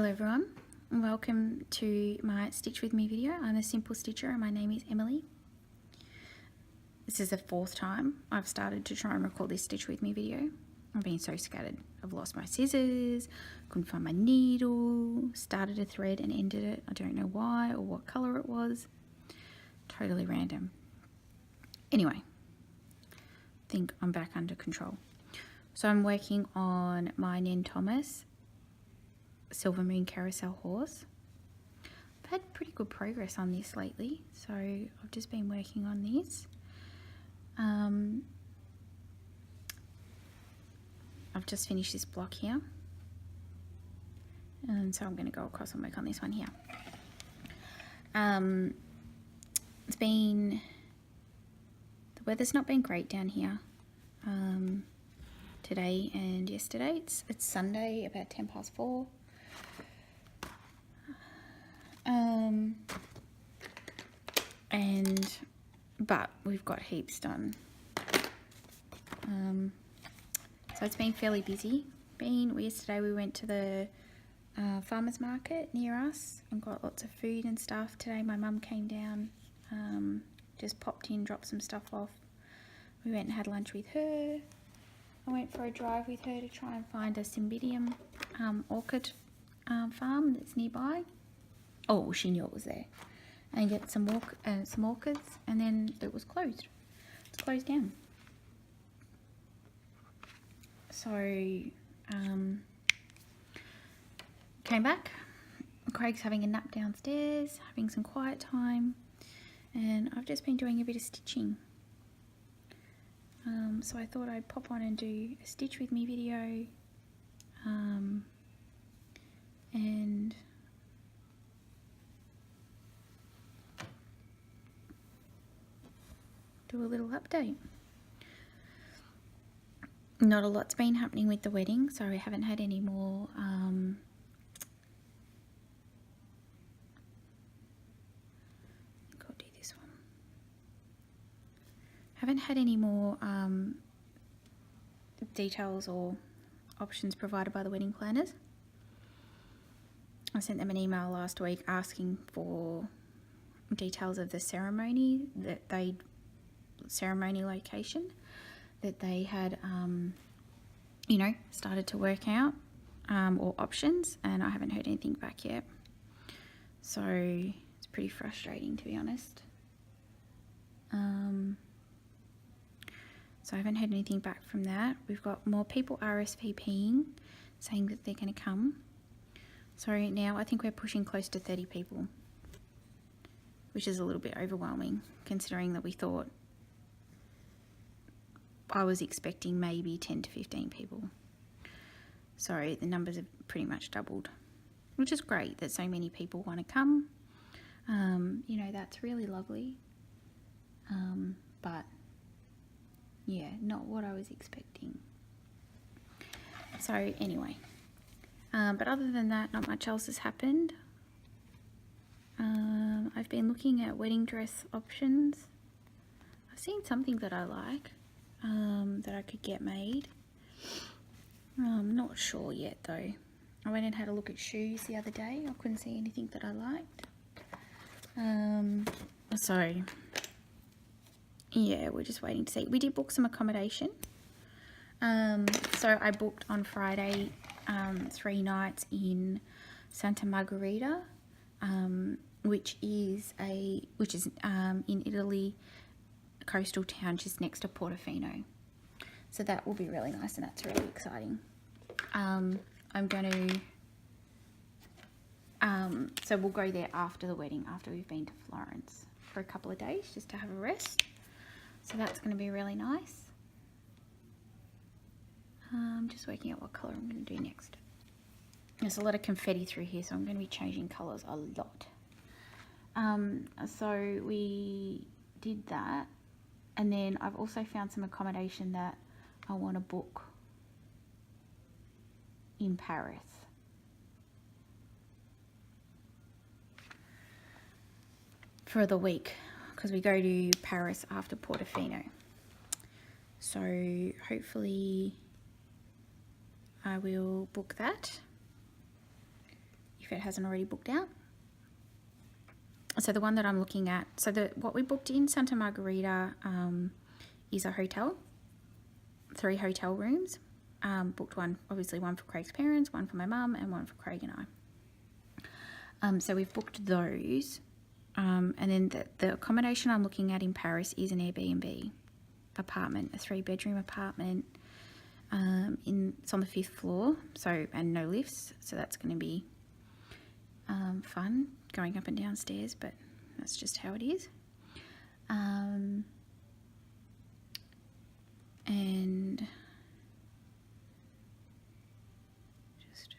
Hello everyone, and welcome to my Stitch With Me video. I'm a simple stitcher and my name is Emily. This is the fourth time I've started to try and record this Stitch With Me video. I've been so scattered. I've lost my scissors, couldn't find my needle, started a thread and ended it. I don't know why or what colour it was. Totally random. Anyway, I think I'm back under control. So I'm working on my Nen Thomas Silver Moon Carousel horse. I've had pretty good progress on this lately, so I've just been working on this. I've just finished this block here, and so I'm going to go across and work on this one here. The weather's not been great down here today and yesterday. It's Sunday, about 4:10. But we've got heaps done. So it's been fairly busy. Yesterday we went to the farmer's market near us and got lots of food and stuff. Today my mum came down, just popped in, dropped some stuff off. We went and had lunch with her. I went for a drive with her to try and find a Cymbidium orchid farm that's nearby. Oh, she knew it was there. And get some orchids, and then it was closed. It's closed down. So, came back. Craig's having a nap downstairs, having some quiet time, and I've just been doing a bit of stitching. So I thought I'd pop on and do a Stitch With Me video, and do a little update. Not a lot's been happening with the wedding, so I haven't had any more I'll do this one. Haven't had any more details or options provided by the wedding planners. I sent them an email last week asking for details of the ceremony ceremony location that they had started to work out, or options, and I haven't heard anything back yet, so it's pretty frustrating, to be honest. So I haven't heard anything back from that. We've got more people RSVPing saying that they're going to come, so now I think we're pushing close to 30 people, which is a little bit overwhelming considering that we thought I was expecting maybe 10 to 15 people. So the numbers have pretty much doubled, which is great that so many people want to come. That's really lovely. But yeah, not what I was expecting. So anyway, but other than that, not much else has happened. I've been looking at wedding dress options. I've seen something that I like. That I could get made. I'm not sure yet though. I went and had a look at shoes the other day. I couldn't see anything that I liked. So yeah, we're just waiting to see. We did book some accommodation. So I booked on Friday 3 nights in Santa Margherita, which is in Italy, a coastal town just next to Portofino. So that will be really nice, and that's really exciting. I'm going to so we'll go there after the wedding, after we've been to Florence for a couple of days just to have a rest. So that's going to be really nice. Just working out what colour I'm going to do next. There's a lot of confetti through here, so I'm going to be changing colours a lot. So we did that, and then I've also found some accommodation that I want to book in Paris. For the week, because we go to Paris after Portofino. So hopefully I will book that if it hasn't already booked out. So the one that I'm looking at, so what we booked in Santa Margarita is a hotel, 3 hotel rooms. Booked one, obviously one for Craig's parents, one for my mum, and one for Craig and I. So we've booked those. And then the accommodation I'm looking at in Paris is an Airbnb apartment, a 3-bedroom apartment. It's on the 5th floor, and no lifts, so that's going to be fun going up and down stairs, but that's just how it is. And just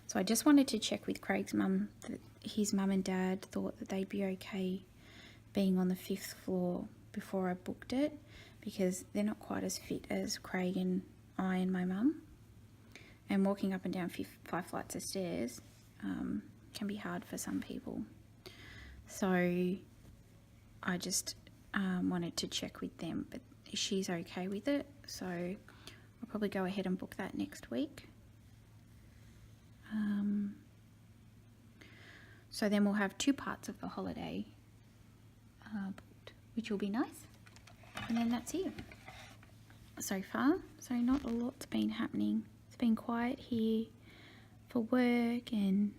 so I just wanted to check with Craig's mum that his mum and dad thought that they'd be okay being on the 5th floor before I booked it, because they're not quite as fit as Craig and I and my mum, and walking up and down 5 flights of stairs can be hard for some people. So I just wanted to check with them, but she's okay with it, so I'll probably go ahead and book that next week. So then we'll have 2 parts of the holiday booked, which will be nice. And then that's it so far. So not a lot's been happening. It's been quiet here for work, and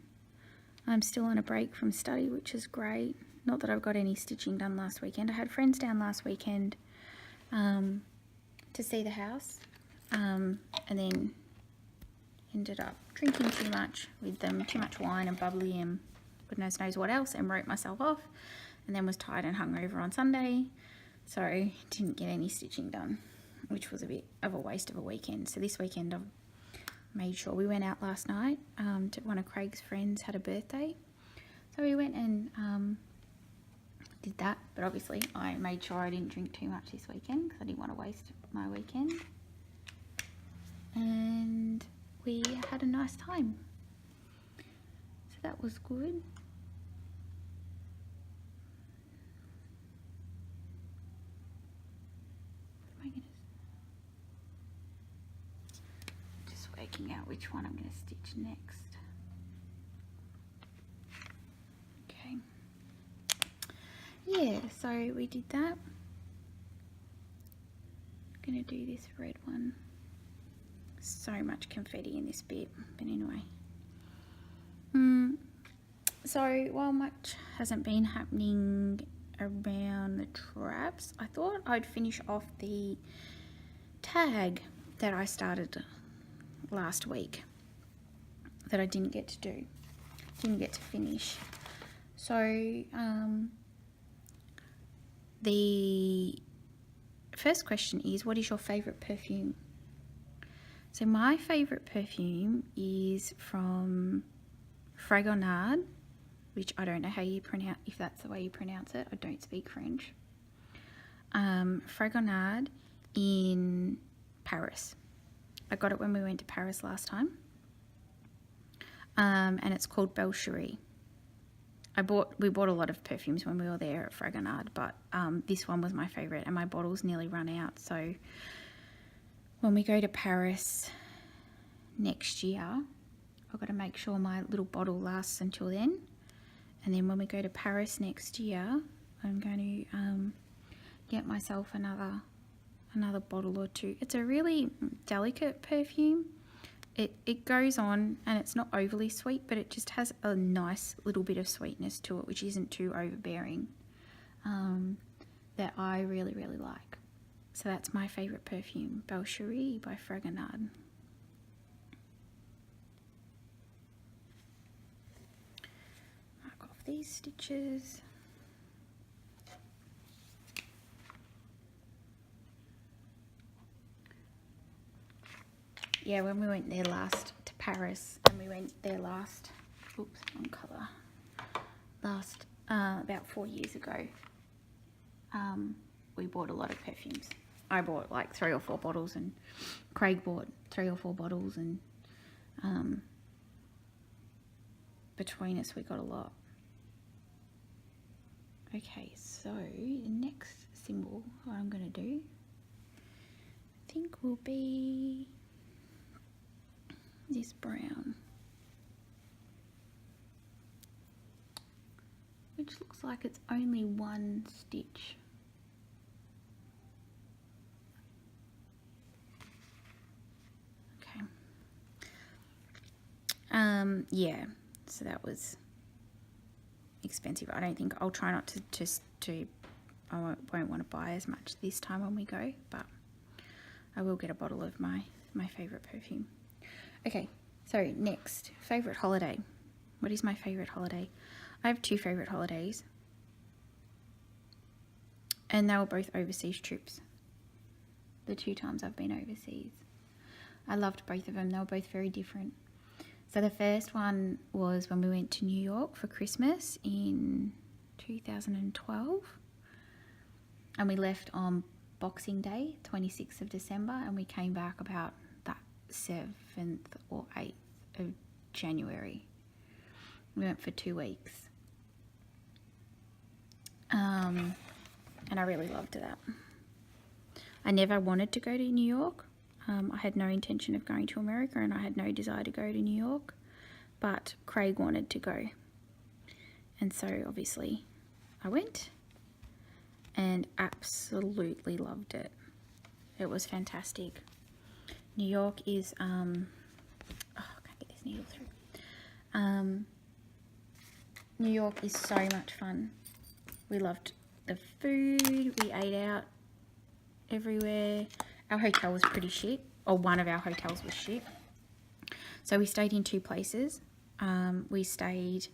I'm still on a break from study, which is great. Not that I've got any stitching done last weekend. I had friends down last weekend to see the house, and then ended up drinking too much with them, too much wine and bubbly and goodness knows what else, and wrote myself off, and then was tired and hungover on Sunday, so didn't get any stitching done, which was a bit of a waste of a weekend. So this weekend I've made sure, we went out last night to one of Craig's friends had a birthday, so we went and did that, but obviously I made sure I didn't drink too much this weekend because I didn't want to waste my weekend, and we had a nice time, so that was good. Just working out which one I'm going to stitch next. Okay. Yeah, so we did that. I'm going to do this red one. So much confetti in this bit, but anyway. So while much hasn't been happening around the traps, I thought I'd finish off the tag that I started last week that I didn't get to do, didn't get to finish. So the first question is, what is your favorite perfume? So my favourite perfume is from Fragonard, which I don't know how you pronounce, if that's the way you pronounce it. I don't speak French. Fragonard in Paris. I got it when we went to Paris last time. And it's called Belle Cherie. We bought a lot of perfumes when we were there at Fragonard, but this one was my favourite, and my bottle's nearly run out, so when we go to Paris next year, I've got to make sure my little bottle lasts until then. And then when we go to Paris next year, I'm going to get myself another bottle or 2. It's a really delicate perfume. It goes on, and it's not overly sweet, but it just has a nice little bit of sweetness to it, which isn't too overbearing, that I really, really like. So that's my favourite perfume, Belle Cherie by Fragonard. Mark off these stitches. Yeah, when we went there last to Paris, and we went there last, oops, wrong colour, last, about 4 years ago, we bought a lot of perfumes. I bought like 3 or 4 bottles, and Craig bought 3 or 4 bottles, and between us we got a lot. Okay, so the next symbol what I'm going to do think will be this brown, which looks like it's only one stitch. Okay. Yeah, so that was expensive. I don't think I'll try not to I won't want to buy as much this time when we go, but I will get a bottle of my favorite perfume. Okay, so next, favorite holiday. What is my favorite holiday? I have two favorite holidays, and they were both overseas trips. The two times I've been overseas, I loved both of them. They were both very different. So the first one was when we went to New York for Christmas in 2012, and we left on Boxing Day, 26th of December, and we came back about that 7th or 8th of January. We went for 2 weeks. And I really loved that. I never wanted to go to New York. I had no intention of going to America, and I had no desire to go to New York, but Craig wanted to go. And so obviously I went and absolutely loved it. It was fantastic. New York is, oh, I can't get this needle through. New York is so much fun. We loved the food. We ate out everywhere. Our hotel was pretty shit, or one of our hotels was shit. So we stayed in two places. We stayed,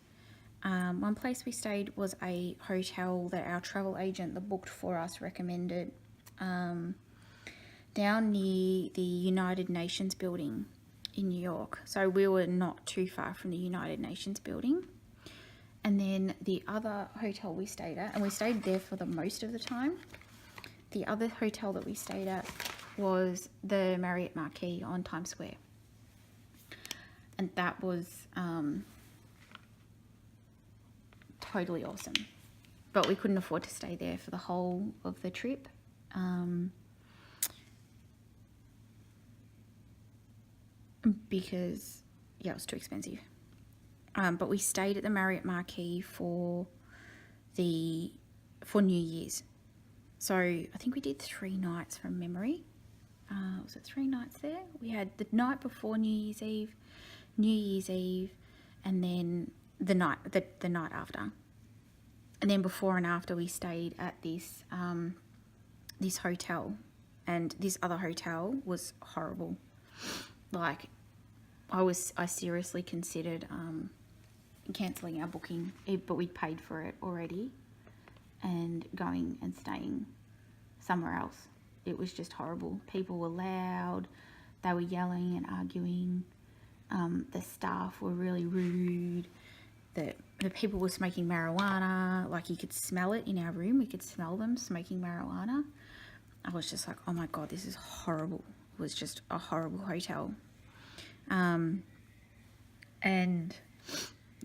one place we stayed was a hotel that our travel agent that booked for us recommended, down near the United Nations building in New York. So we were not too far from the United Nations building. And then the other hotel we stayed at, and we stayed there for the most of the time, the other hotel that we stayed at was the Marriott Marquis on Times Square. And that was totally awesome. But we couldn't afford to stay there for the whole of the trip. Because, yeah, it was too expensive. But we stayed at the Marriott Marquis for New Year's. So I think we did 3 nights from memory. Was it 3 nights there? We had the night before New Year's Eve, and then the night after. And then before and after we stayed at this this hotel, and this other hotel was horrible. Like, I seriously considered cancelling our booking, but we paid for it already, and going and staying somewhere else. It was just horrible. People were loud, they were yelling and arguing, the staff were really rude, the people were smoking marijuana, like you could smell it in our room, we could smell them smoking marijuana. I was just like, oh my God, this is horrible. It was just a horrible hotel. And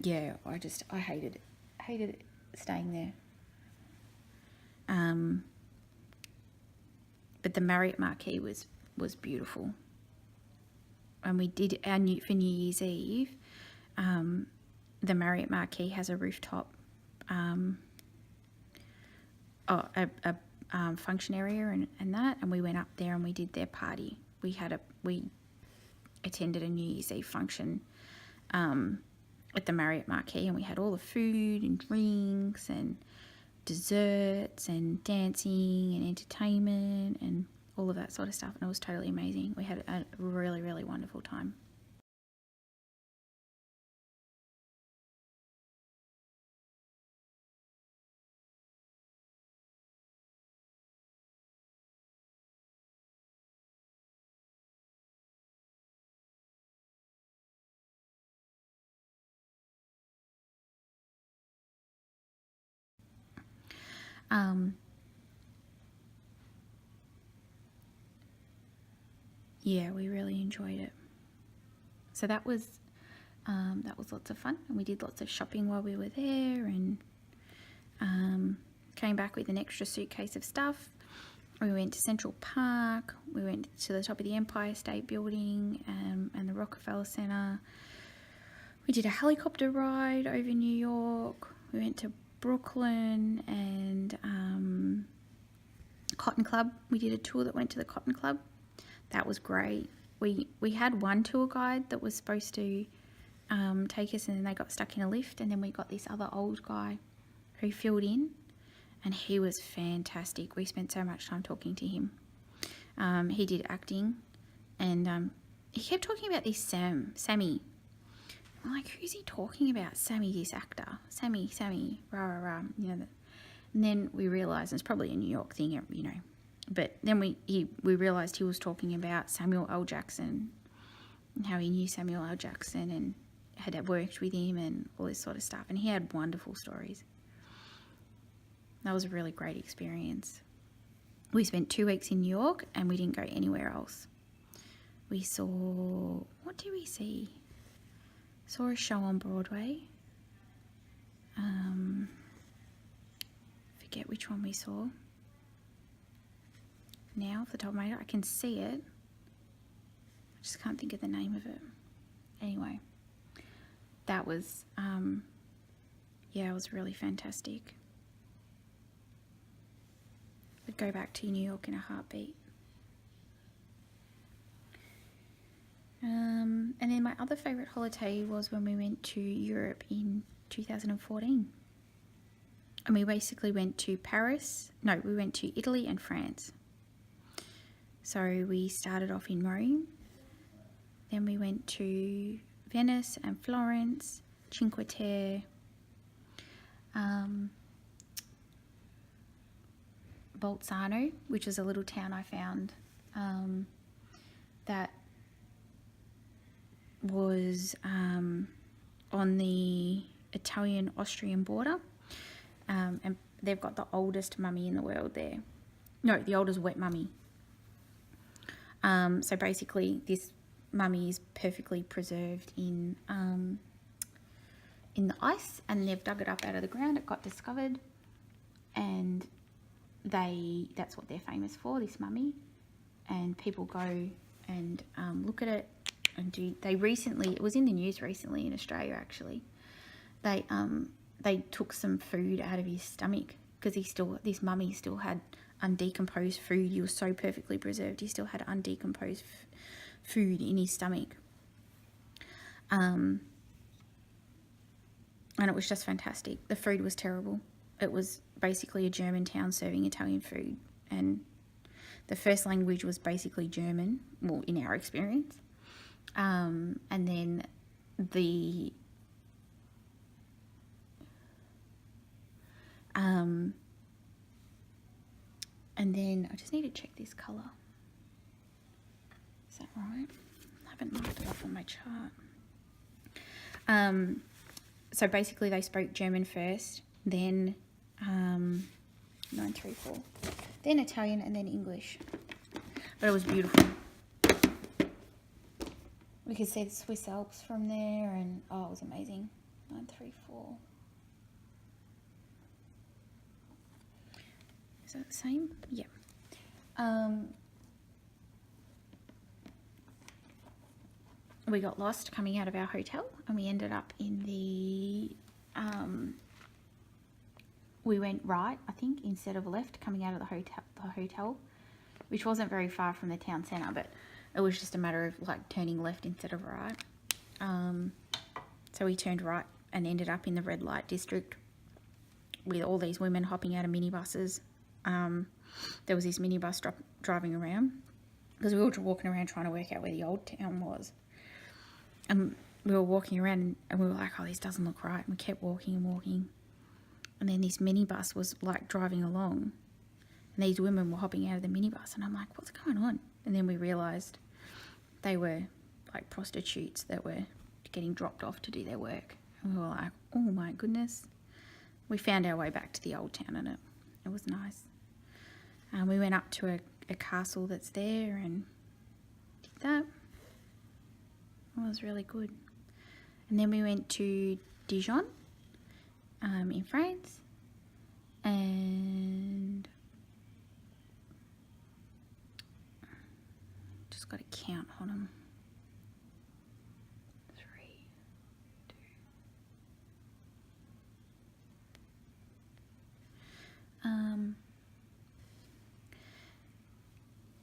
yeah, I hated it staying there. But the Marriott Marquis was beautiful. And we did for New Year's Eve, the Marriott Marquis has a rooftop, function area and that, and we went up there and we did their party. We attended a New Year's Eve function at the Marriott Marquis, and we had all the food and drinks and desserts and dancing and entertainment and all of that sort of stuff, and it was totally amazing. We had a really, really wonderful time. Yeah, we really enjoyed it. So that was lots of fun, and we did lots of shopping while we were there, and came back with an extra suitcase of stuff. We went to Central Park. We went to the top of the Empire State Building and the Rockefeller Center. We did a helicopter ride over New York. We went to Brooklyn and Cotton Club. We did a tour that went to the Cotton Club. That was great. We had one tour guide that was supposed to take us, and then they got stuck in a lift, and then we got this other old guy who filled in, and he was fantastic. We spent so much time talking to him. He did acting, and he kept talking about this Sammy. I'm like, who's he talking about? Sammy, this actor. Sammy, rah, rah, rah. You know, and then we realised, it's probably a New York thing, you know. But then we realised he was talking about Samuel L. Jackson and how he knew Samuel L. Jackson and had worked with him and all this sort of stuff. And he had wonderful stories. That was a really great experience. We spent 2 weeks in New York and we didn't go anywhere else. We saw, what did we see? Saw a show on Broadway. Forget which one we saw. Now, off the top of my head, I can see it. I just can't think of the name of it. Anyway, that was, yeah, it was really fantastic. I'd go back to New York in a heartbeat. And then my other favourite holiday was when we went to Europe in 2014. And we basically went to Paris. No, we went to Italy and France. So we started off in Rome. Then we went to Venice and Florence, Cinque Terre, Bolzano, which is a little town I found that was on the Italian-Austrian border, and they've got the oldest mummy in the world there. No, the oldest wet mummy. So basically, this mummy is perfectly preserved in the ice, and they've dug it up out of the ground. It got discovered, and that's what they're famous for, this mummy. And people go and look at it. And it was in the news recently in Australia actually. They took some food out of his stomach because this mummy still had undecomposed food. He was so perfectly preserved. He still had undecomposed food in his stomach. And it was just fantastic. The food was terrible. It was basically a German town serving Italian food, and the first language was basically German, well, in our experience. And then I just need to check this colour. Is that right? I haven't marked it off on my chart. So basically they spoke German first, then 934, then Italian, and then English. But it was beautiful. We could see the Swiss Alps from there, and oh, it was amazing. 934. Is that the same? Yeah. We got lost coming out of our hotel, and we ended up in the we went right, I think, instead of left, coming out of the hotel, which wasn't very far from the town centre, but it was just a matter of like turning left instead of right. So we turned right and ended up in the red light district with all these women hopping out of minibuses. There was this minibus driving around because we were walking around trying to work out where the old town was. And we were walking around and we were like, oh, this doesn't look right. And we kept walking and walking. And then this minibus was like driving along. And these women were hopping out of the minibus. And I'm like, what's going on? And then we realised they were like prostitutes that were getting dropped off to do their work. And we were like, oh my goodness. We found our way back to the old town, and it was nice. We went up to a castle that's there and did that. It was really good. And then we went to Dijon in France, and just got to count on them. 3, 2.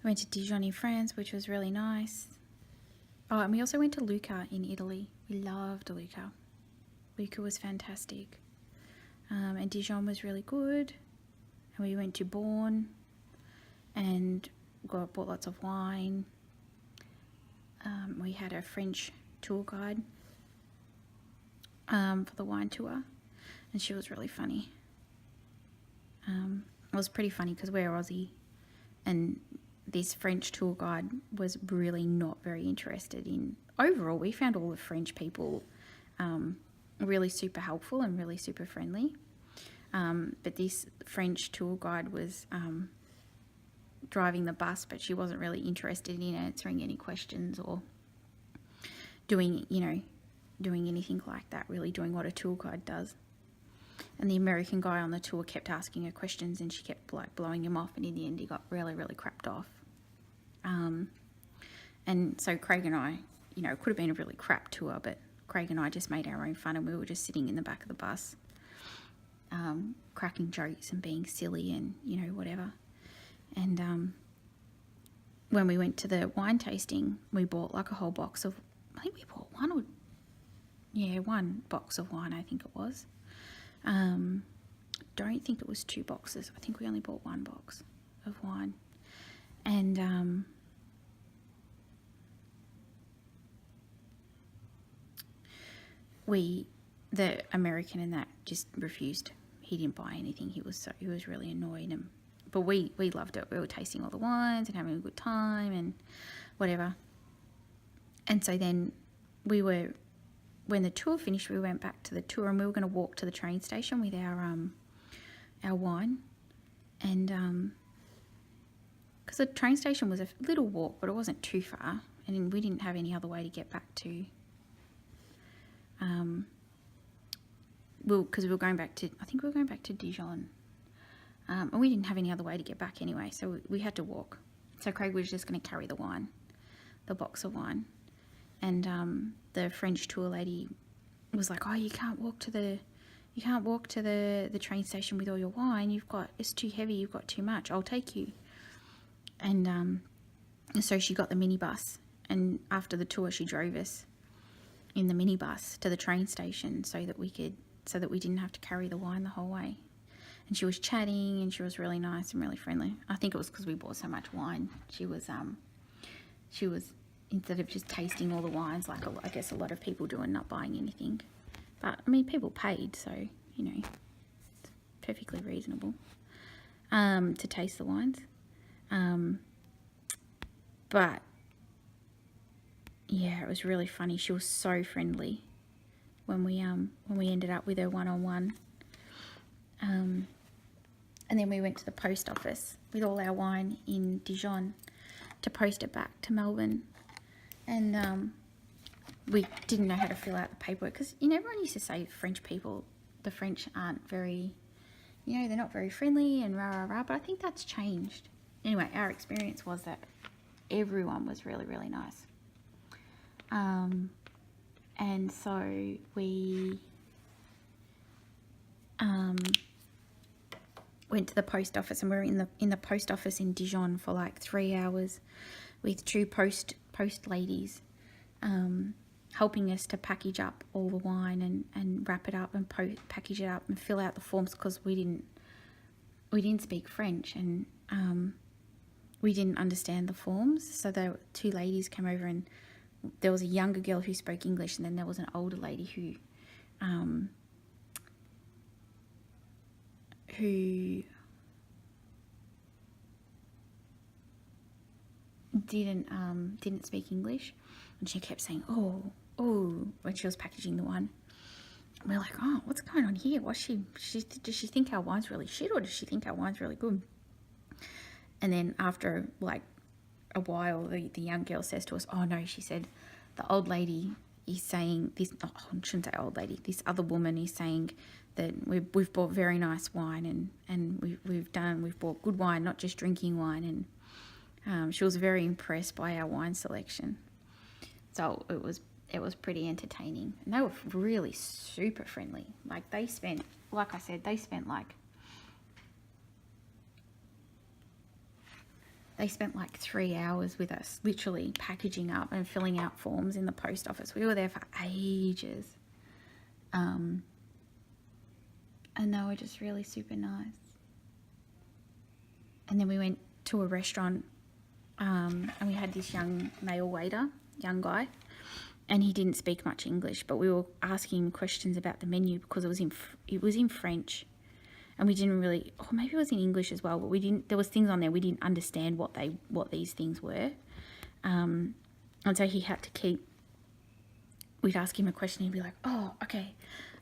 We went to Dijon in France, which was really nice. Oh, and we also went to Lucca in Italy. We loved Lucca. Lucca was fantastic. And Dijon was really good. And we went to Born and bought lots of wine. We had a French tour guide for the wine tour, and she was really funny. It was pretty funny because we're Aussie, and this French tour guide was really not very interested in. Overall, we found all the French people really super helpful and really super friendly. But this French tour guide was driving the bus, but she wasn't really interested in answering any questions or doing anything like that, really doing what a tour guide does. And the American guy on the tour kept asking her questions, and she kept like blowing him off, and in the end he got really, really crapped off. And so Craig and I, it could have been a really crap tour, but Craig and I just made our own fun, and we were just sitting in the back of the bus, cracking jokes and being silly and, whatever. And when we went to the wine tasting, we bought like a whole box of, I think we bought one box of wine, I think it was. Don't think it was 2 boxes. I think we only bought 1 box of wine. And the American in that just refused. He didn't buy anything. He was really annoyed. But we loved it. We were tasting all the wines and having a good time and whatever. And so then when the tour finished, we went back to the tour, and we were going to walk to the train station with our wine. And because the train station was a little walk, but it wasn't too far, and we didn't have any other way to get back to. Because we were going back to, I think we were going back to Dijon, and we didn't have any other way to get back anyway, so we had to walk. So Craig was just going to carry the box of wine, and the French tour lady was like, "Oh, you can't walk to the train station with all your wine. It's too heavy. You've got too much. I'll take you." And so she got the minibus, and after the tour, she drove us in the minibus to the train station so that we didn't have to carry the wine the whole way. And she was chatting, and she was really nice and really friendly. I think it was because we bought so much wine. She was instead of just tasting all the wines like I guess a lot of people do and not buying anything. But I mean, people paid, so it's perfectly reasonable to taste the wines. But yeah, it was really funny. She was so friendly when we ended up with her one-on-one. And then we went to the post office with all our wine in Dijon to post it back to Melbourne. And we didn't know how to fill out the paperwork because, everyone used to say the French aren't very, they're not very friendly and rah, rah, rah, but I think that's changed. Anyway, our experience was that everyone was really, really nice. And so we went to the post office, and we were in the post office in Dijon for like 3 hours with 2 post ladies helping us to package up all the wine and wrap it up and package it up and fill out the forms, because we didn't speak French, and we didn't understand the forms. So the 2 ladies came over, and there was a younger girl who spoke English, and then there was an older lady who didn't speak English, and she kept saying oh when she was packaging the wine. And we're like, oh, what's going on here? Does she think our wine's really shit, or does she think our wine's really good? And then after like a while, the young girl says to us, oh no, she said, the old lady is saying this, I shouldn't say old lady, this other woman is saying that we've bought very nice wine, and we've bought good wine, not just drinking wine, She was very impressed by our wine selection. So it was pretty entertaining. And they were really super friendly. Like they spent, like I said, they spent like 3 hours with us, literally packaging up and filling out forms in the post office. We were there for ages. And they were just really super nice. And then we went to a restaurant, and we had this young male waiter, young guy, and he didn't speak much English, but we were asking him questions about the menu because it was in French, and we didn't really, or maybe it was in English as well, but we didn't. There was things on there we didn't understand what these things were, and so he had to keep. We'd ask him a question, he'd be like, "Oh, okay,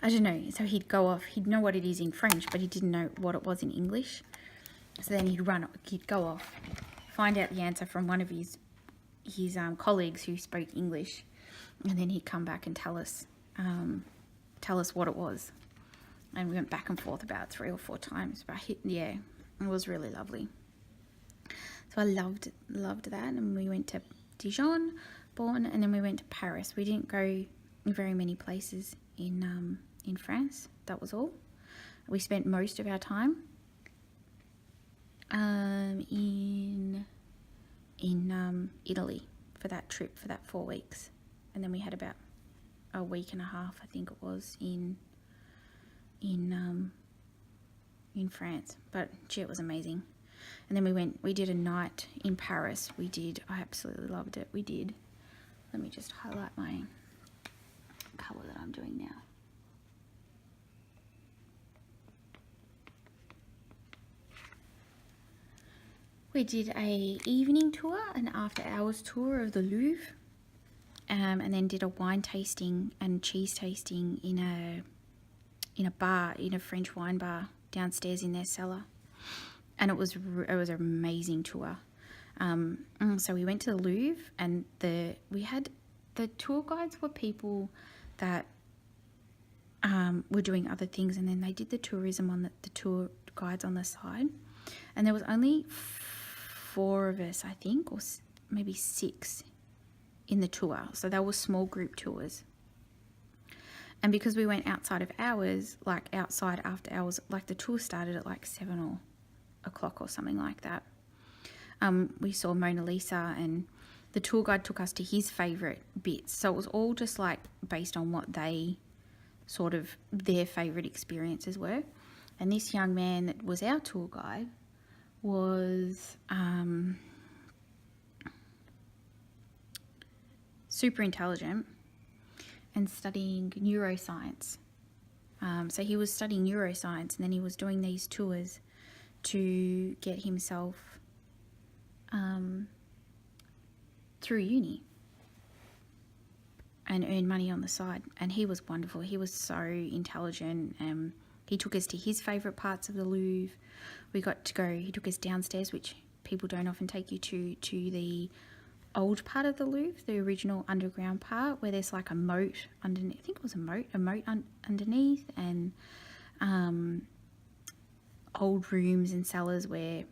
I don't know." So he'd go off. He'd know what it is in French, but he didn't know what it was in English. So then he'd go off, find out the answer from one of his colleagues who spoke English, and then he'd come back and tell us what it was. And we went back and forth about 3 or 4 times. But yeah, it was really lovely. So I loved that. And we went to Dijon, Born, and then we went to Paris. We didn't go very many places in France. That was all. We spent most of our time in Italy for that trip, for that 4 weeks, and then we had about a week and a half, I think it was, in France. But gee, it was amazing. And then we did a night in Paris. I absolutely loved it. Let me just highlight my colour that I'm doing now. We did a evening tour, an after hours tour of the Louvre, and then did a wine tasting and cheese tasting in a bar, in a French wine bar downstairs in their cellar, and it was an amazing tour. So we went to the Louvre, and the tour guides were people that were doing other things, and then they did the tourism on the tour guides on the side, and there was only 4 of us, I think, or maybe 6 in the tour. So they were small group tours. And because we went outside of hours, like outside after hours, like the tour started at like 7 o'clock or something like that. We saw Mona Lisa, and the tour guide took us to his favourite bits. So it was all just like based on what their favourite experiences were. And this young man that was our tour guide was super intelligent and studying neuroscience. So he was studying neuroscience, and then he was doing these tours to get himself through uni and earn money on the side. And he was wonderful. He was so intelligent. He took us to his favourite parts of the Louvre. He took us downstairs, which people don't often take you to the old part of the Louvre, the original underground part, where there's like a moat underneath. I think it was a moat underneath, and old rooms and cellars where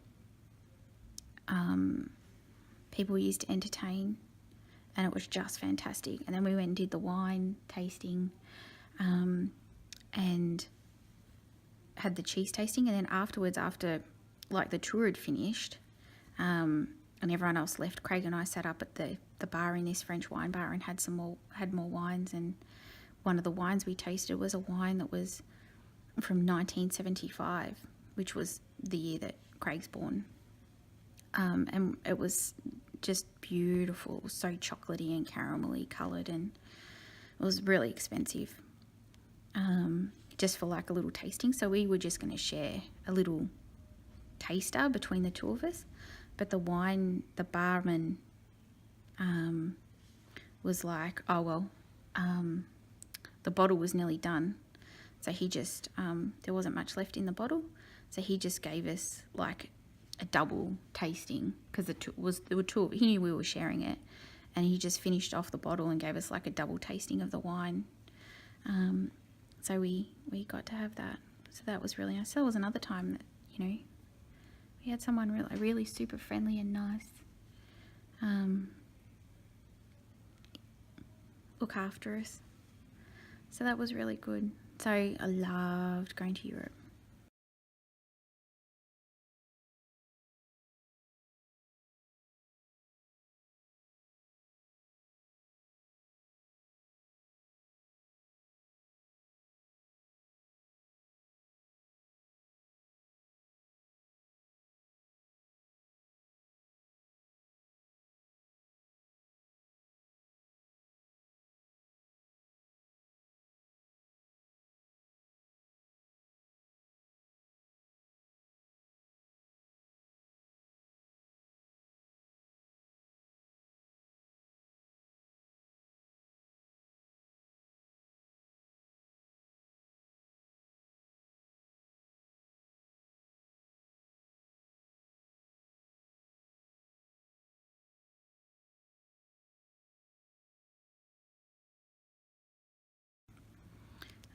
people used to entertain, and it was just fantastic. And then we went and did the wine tasting, and had the cheese tasting, and then afterwards, after like the tour had finished, and everyone else left, Craig and I sat up at the bar in this French wine bar and had more wines. And one of the wines we tasted was a wine that was from 1975, which was the year that Craig's born. And it was just beautiful. It was so chocolatey and caramelly coloured, and it was really expensive, just for like a little tasting. So we were just going to share a little taster between the 2 of us. But the barman was like, oh, well, the bottle was nearly done. So he just, there wasn't much left in the bottle. So he just gave us like a double tasting, because there were 2, he knew we were sharing it. And he just finished off the bottle and gave us like a double tasting of the wine. So we got to have that. So that was really nice. So that was another time that, we had someone really super friendly and nice. look after us. So that was really good. So I loved going to Europe.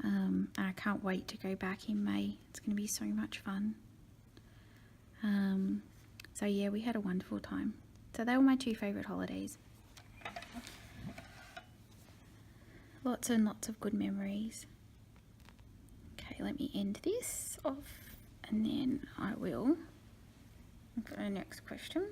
And I can't wait to go back in May. It's going to be so much fun. So yeah, we had a wonderful time. So they were my 2 favourite holidays. Lots and lots of good memories. Okay, let me end this off and then I will go to the next question.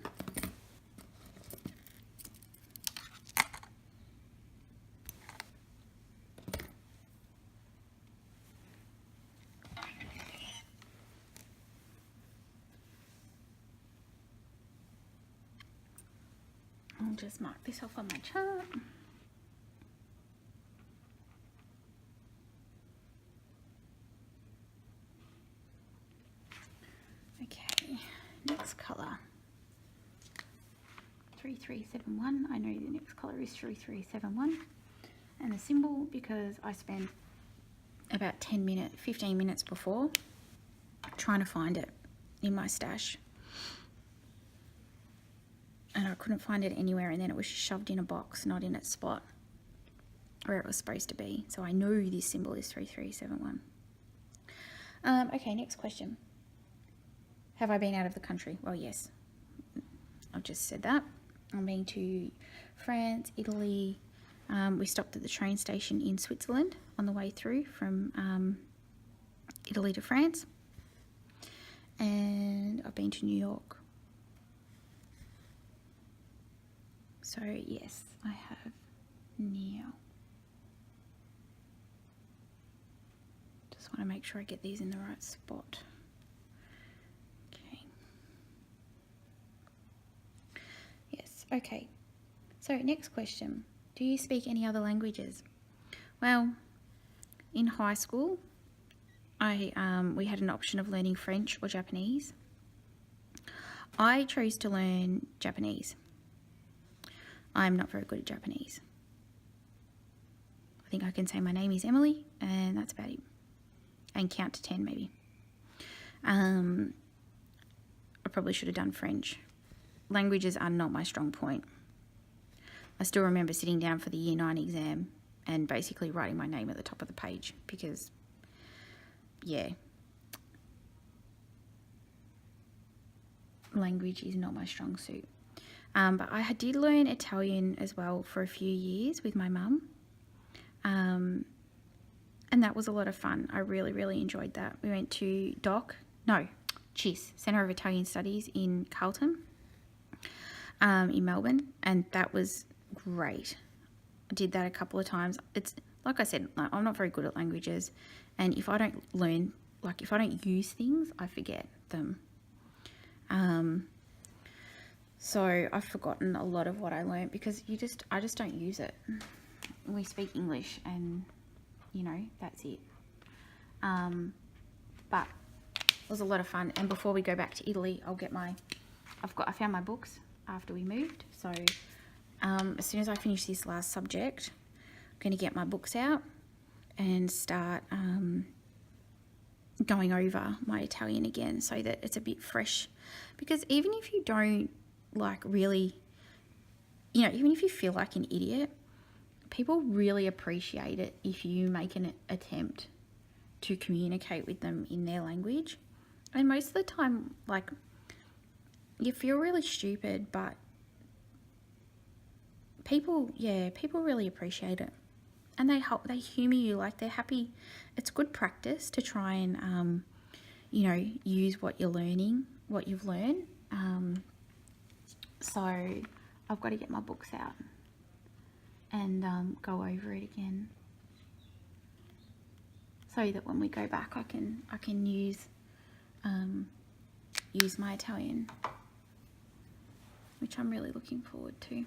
I'll just mark this off on my chart. Okay, next colour. 3371. I know the next colour is 3371. And the symbol, because I spent about 15 minutes before trying to find it in my stash. And I couldn't find it anywhere, and then it was shoved in a box, not in its spot where it was supposed to be. So I know this symbol is 3371. Okay, next question. Have I been out of the country? Well, yes. I've just said that. I've been to France, Italy. We stopped at the train station in Switzerland on the way through from Italy to France. And I've been to New York. So yes, I have now. Just want to make sure I get these in the right spot. Okay. Yes, okay. So next question. Do you speak any other languages? Well, in high school, we had an option of learning French or Japanese. I chose to learn Japanese. I'm not very good at Japanese. I think I can say my name is Emily, and that's about it. And count to 10 maybe. I probably should have done French. Languages are not my strong point. I still remember sitting down for the Year 9 exam and basically writing my name at the top of the page because, yeah, language is not my strong suit. But I did learn Italian as well for a few years with my mum. And that was a lot of fun. I really, really enjoyed that. We went to CIS, Centre of Italian Studies in Carlton, in Melbourne. And that was great. I did that a couple of times. It's, like I said, I'm not very good at languages. And if I don't learn, if I don't use things, I forget them. So I've forgotten a lot of what I learned because I just don't use it. We speak English and, that's it. But it was a lot of fun. And before we go back to Italy, I found my books after we moved. So as soon as I finish this last subject, I'm going to get my books out and start going over my Italian again so that it's a bit fresh. Because even if you don't really, even if you feel like an idiot, people really appreciate it if you make an attempt to communicate with them in their language. And most of the time, you feel really stupid, but people really appreciate it, and they humour you, like they're happy. It's good practice to try and you know, use what you've learned. So I've got to get my books out and go over it again, so that when we go back I can use my Italian, which I'm really looking forward to.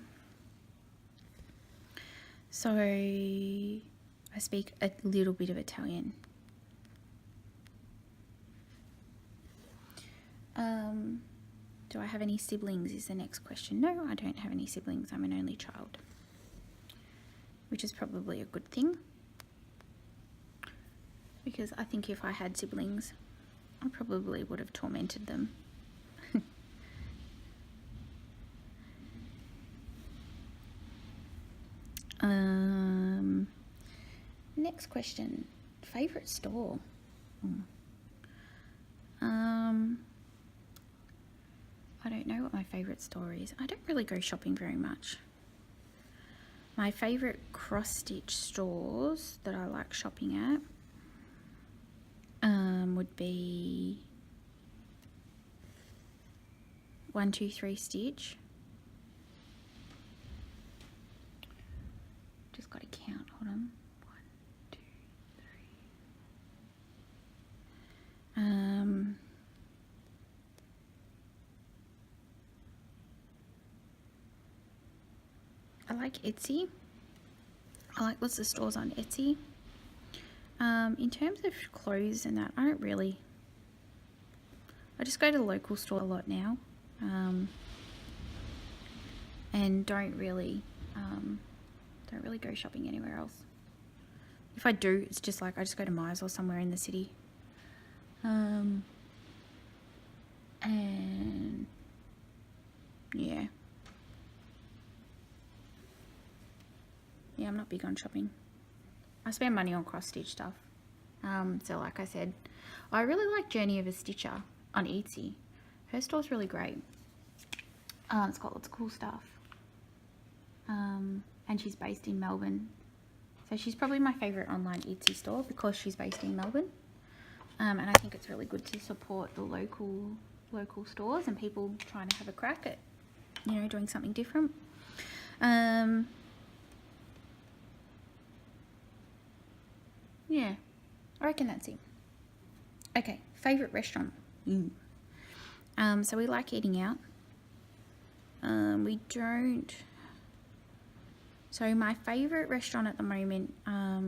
So I speak a little bit of Italian. Do I have any siblings is the next question. No, I don't have any siblings. I'm an only child, which is probably a good thing, because I think if I had siblings, I probably would have tormented them. Next question. Favorite store? I don't know what my favorite store is. I don't really go shopping very much. My favorite cross-stitch stores that I like shopping at would be 123 Stitch. Just got to count. Hold on. 1, 2, 3. I like Etsy. I like lots of stores on Etsy. In terms of clothes and that, I just go to the local store a lot now, and don't really go shopping anywhere else. If I do, it's just like I just go to Myers or somewhere in the city, and yeah, I'm not big on shopping. I spend money on cross-stitch stuff. So like I said, I really like Journey of a Stitcher on Etsy. Her store's really great. It's got lots of cool stuff. And she's based in Melbourne. So she's probably my favourite online Etsy store because she's based in Melbourne. And I think it's really good to support the local stores and people trying to have a crack at, you know, doing something different. Yeah, I reckon that's it. Okay, favourite restaurant. So we like eating out. We don't. So my favourite restaurant at the moment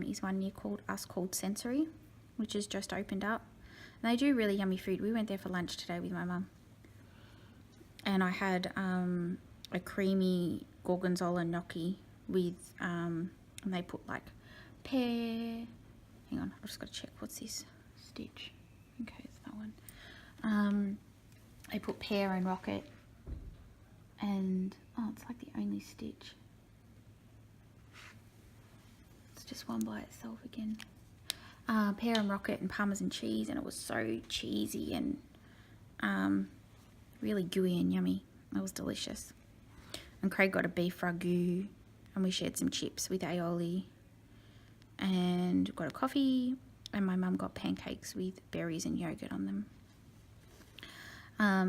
is one near called Sensory, which has just opened up. And they do really yummy food. We went there for lunch today with my mum. And I had a creamy gorgonzola gnocchi with, and they put like pear. Hang on, I've just got to check. What's this stitch? Okay, it's that one. They put pear and rocket, and it's like the only stitch. It's just one by itself again. Pear and rocket and parmesan cheese, and it was so cheesy and really gooey and yummy. It was delicious. And Craig got a beef ragu, and we shared some chips with aioli. And got a coffee, and my mum got pancakes with berries and yogurt on them.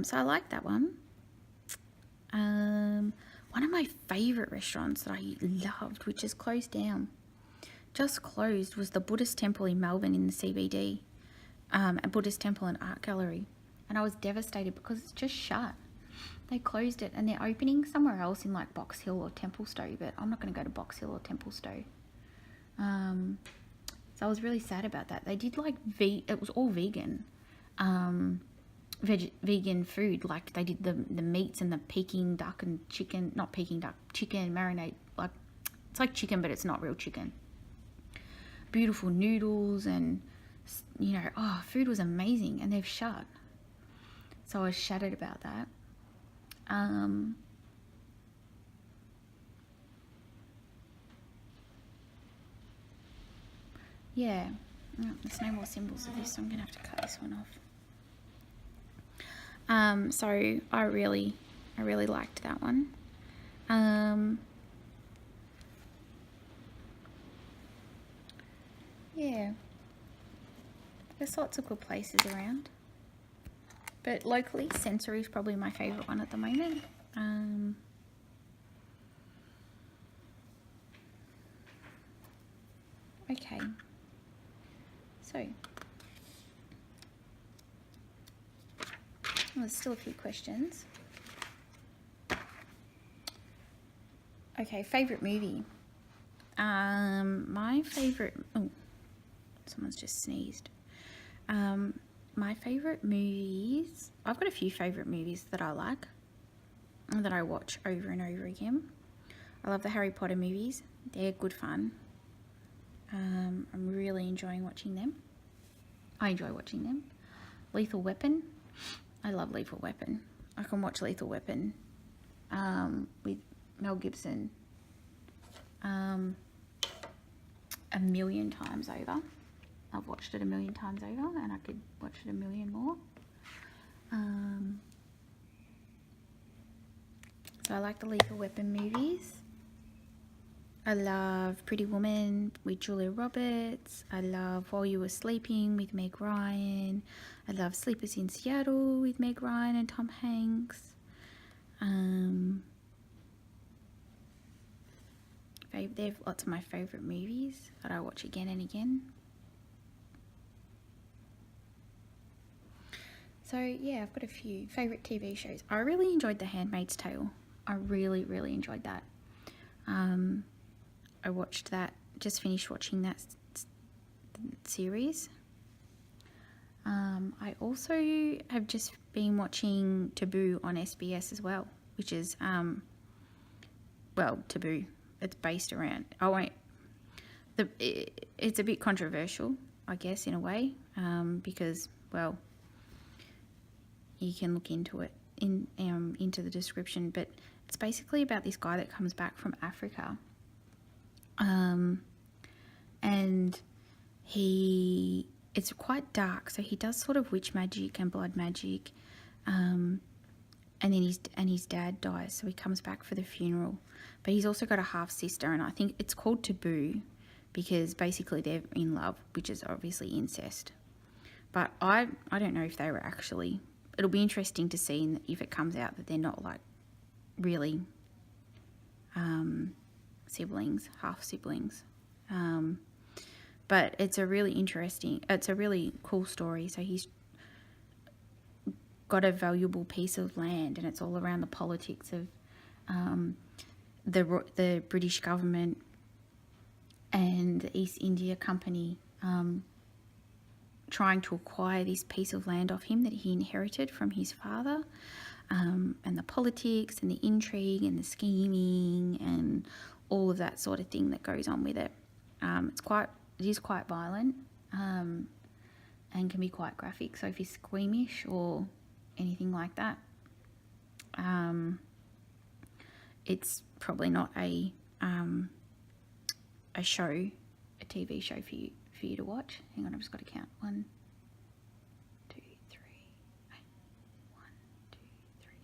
So I like that one. One of my favourite restaurants that I loved, which is closed down, just closed, was the Buddhist temple in Melbourne in the CBD, a Buddhist temple and art gallery. And I was devastated because it's just shut. They closed it, and they're opening somewhere else in like Box Hill or Templestowe, but I'm not going to go to Box Hill or Templestowe. So I was really sad about that. They did like it was all vegan, vegan food. Like they did the meats and the Peking duck and chicken, not Peking duck, chicken marinade. Like it's like chicken, but it's not real chicken. Beautiful noodles, and you know, food was amazing, and they've shut. So I was shattered about that. Yeah, there's no more symbols of this, so I'm gonna have to cut this one off. So I really liked that one. yeah, there's lots of good places around. But locally, Sensory is probably my favourite one at the moment. Okay, so there's still a few questions. Okay, favourite movie. My favourite... Oh, someone's just sneezed. My favourite movies... I've got a few favourite movies that I like, that I watch over and over again. I love the Harry Potter movies. They're good fun. I'm really enjoying watching them. I enjoy watching them. Lethal Weapon. I love Lethal Weapon. I can watch Lethal Weapon with Mel Gibson a million times over. I've watched it a million times over, and I could watch it a million more. So I like the Lethal Weapon movies. I love Pretty Woman with Julia Roberts. I love While You Were Sleeping with Meg Ryan. I love Sleepers in Seattle with Meg Ryan and Tom Hanks. They're lots of my favourite movies that I watch again and again. So yeah, I've got a few favourite TV shows. I really enjoyed The Handmaid's Tale. I really, really enjoyed that. I watched that, just finished watching that series. I also have just been watching Taboo on SBS as well, which is, well, Taboo. It's based around, it's a bit controversial, I guess, in a way, because, well, you can look into it into the description, but it's basically about this guy that comes back from Africa, and it's quite dark, so he does sort of witch magic and blood magic, and then his dad dies, so he comes back for the funeral, but he's also got a half sister, and I think it's called Taboo because basically they're in love, which is obviously incest. But I don't know if they were actually. It'll be interesting to see if it comes out that they're not like really siblings, half siblings. But it's a really cool story. So he's got a valuable piece of land, and it's all around the politics of the British government and the East India Company trying to acquire this piece of land off him that he inherited from his father, and the politics and the intrigue and the scheming and all of that sort of thing that goes on with it. It is quite violent, and can be quite graphic, so if you're squeamish or anything like that, it's probably not a TV show for you to watch. Hang on, I've just got to count. 1, 2, 3. 1, 2, 3.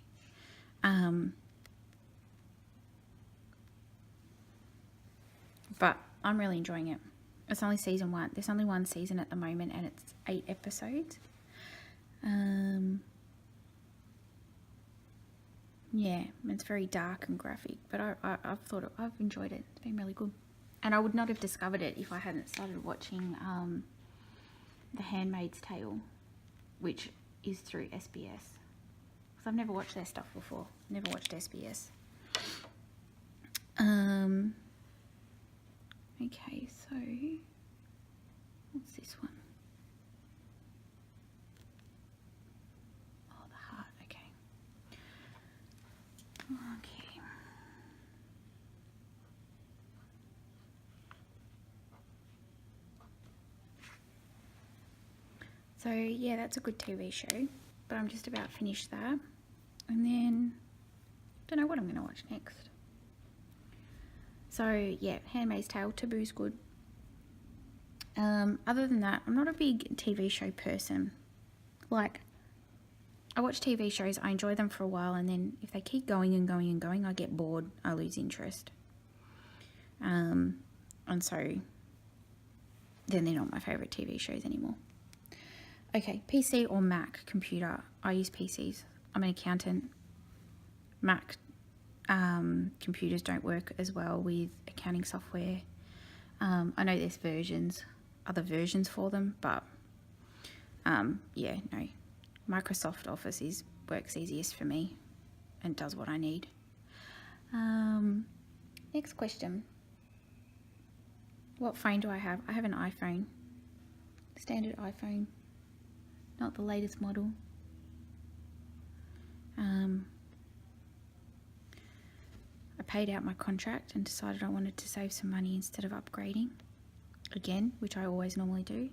But I'm really enjoying it. It's only season 1. There's only 1 season at the moment, and it's 8 episodes. Yeah, it's very dark and graphic, but I've enjoyed it. It's been really good. And I would not have discovered it if I hadn't started watching The Handmaid's Tale, which is through SBS. Because I've never watched their stuff before. Never watched SBS. Okay, so what's this one? Oh, the heart. Okay. Okay. So yeah, that's a good TV show, but I'm just about finished that, and then don't know what I'm going to watch next. So yeah, Handmaid's Tale, Taboo's good. Other than that, I'm not a big TV show person. Like, I watch TV shows, I enjoy them for a while, and then if they keep going and going and going, I get bored, I lose interest. And so then they're not my favourite TV shows anymore. Okay, PC or Mac computer? I use PCs. I'm an accountant. Mac computers don't work as well with accounting software. I know there's other versions for them, but yeah, no. Microsoft Office works easiest for me and does what I need. Next question. What phone do I have? I have an iPhone. Standard iPhone. Not the latest model. I paid out my contract and decided I wanted to save some money instead of upgrading. Again, which I always normally do.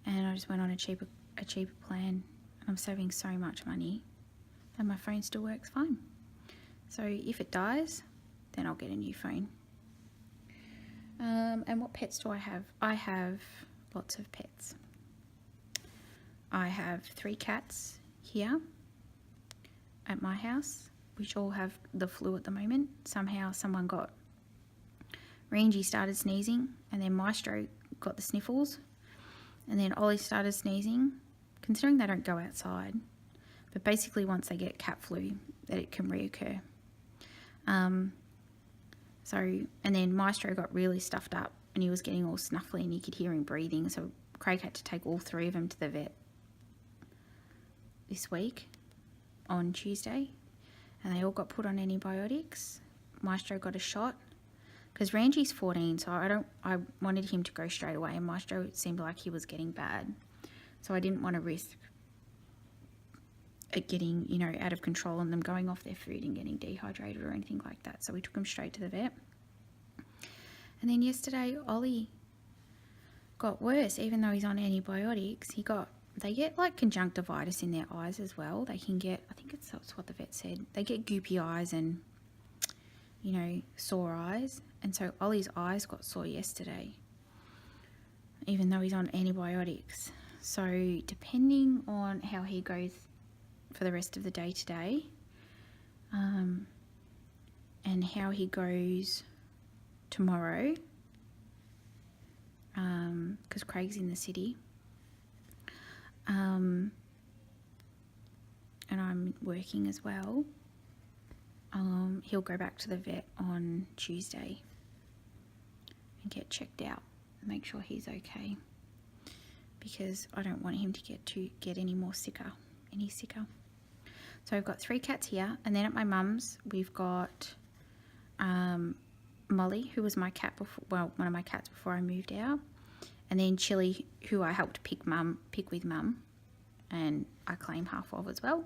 And I just went on a cheaper plan. And I'm saving so much money. And my phone still works fine. So if it dies, then I'll get a new phone. And what pets do I have? I have lots of pets. I have 3 cats here at my house, which all have the flu at the moment. Somehow someone got... Rangy started sneezing, and then Maestro got the sniffles, and then Ollie started sneezing, considering they don't go outside. But basically once they get cat flu, that it can reoccur. And then Maestro got really stuffed up, and he was getting all snuffly, and you could hear him breathing, so Craig had to take all 3 of them to the vet this week on Tuesday, and they all got put on antibiotics. Maestro got a shot because Rangy's 14, so I wanted him to go straight away, and Maestro seemed like he was getting bad, so I didn't want to risk it getting, you know, out of control and them going off their food and getting dehydrated or anything like that. So we took him straight to the vet. And then yesterday Ollie got worse, even though he's on antibiotics. They get like conjunctivitis in their eyes as well. They can get, I think that's what the vet said, they get goopy eyes and, you know, sore eyes. And so Ollie's eyes got sore yesterday, even though he's on antibiotics. So depending on how he goes for the rest of the day today, and how he goes tomorrow, because Craig's in the city, and I'm working as well, he'll go back to the vet on Tuesday and get checked out and make sure he's okay, because I don't want him to get any sicker. So I've got 3 cats here, and then at my mum's we've got Molly, who was my cat before, well, one of my cats before I moved out, and then Chili, who I helped pick with mum, and I claim half of as well,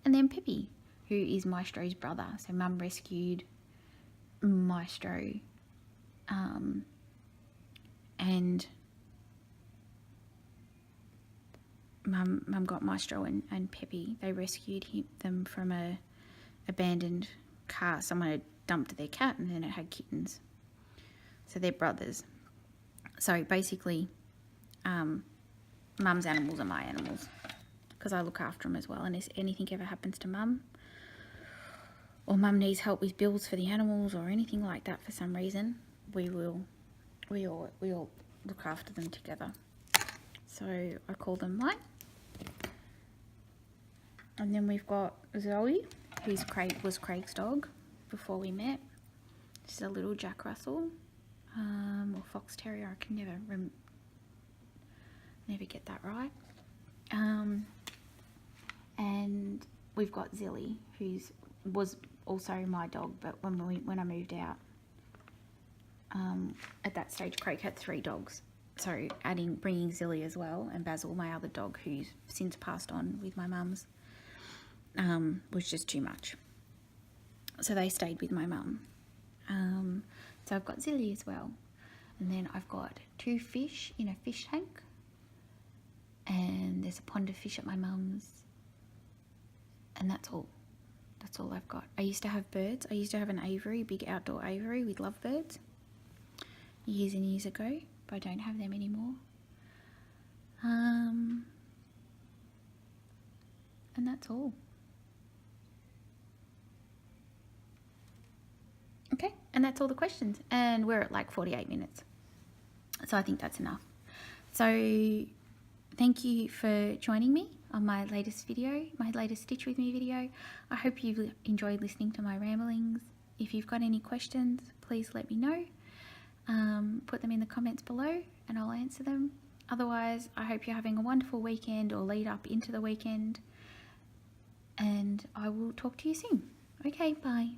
and then Pippi, who is Maestro's brother. So mum rescued Maestro, and Mum got Maestro and Peppy. They rescued them from a abandoned car. Someone had dumped their cat, and then it had kittens. So they're brothers. So basically, Mum's animals are my animals, because I look after them as well. And if anything ever happens to Mum, or Mum needs help with bills for the animals or anything like that for some reason, we all look after them together. So I call them mine. And then we've got Zoe, who's was Craig's dog before we met. She's a little Jack Russell, or Fox Terrier. I can never get that right. And we've got Zilly, was also my dog, but when I moved out, at that stage Craig had 3 dogs. So bringing Zilly as well, and Basil, my other dog, who's since passed on with my mum's, was just too much. So they stayed with my mum. So I've got Zilly as well. And then I've got 2 fish in a fish tank. And there's a pond of fish at my mum's. And that's all. That's all I've got. I used to have birds. I used to have an aviary, big outdoor aviary with lovebirds, years and years ago. But I don't have them anymore. And that's all. Okay, and that's all the questions. And we're at like 48 minutes. So I think that's enough. So thank you for joining me on my latest video, my latest Stitch With Me video. I hope you've enjoyed listening to my ramblings. If you've got any questions, please let me know. Put them in the comments below and I'll answer them. Otherwise, I hope you're having a wonderful weekend or lead up into the weekend. And I will talk to you soon. Okay, bye.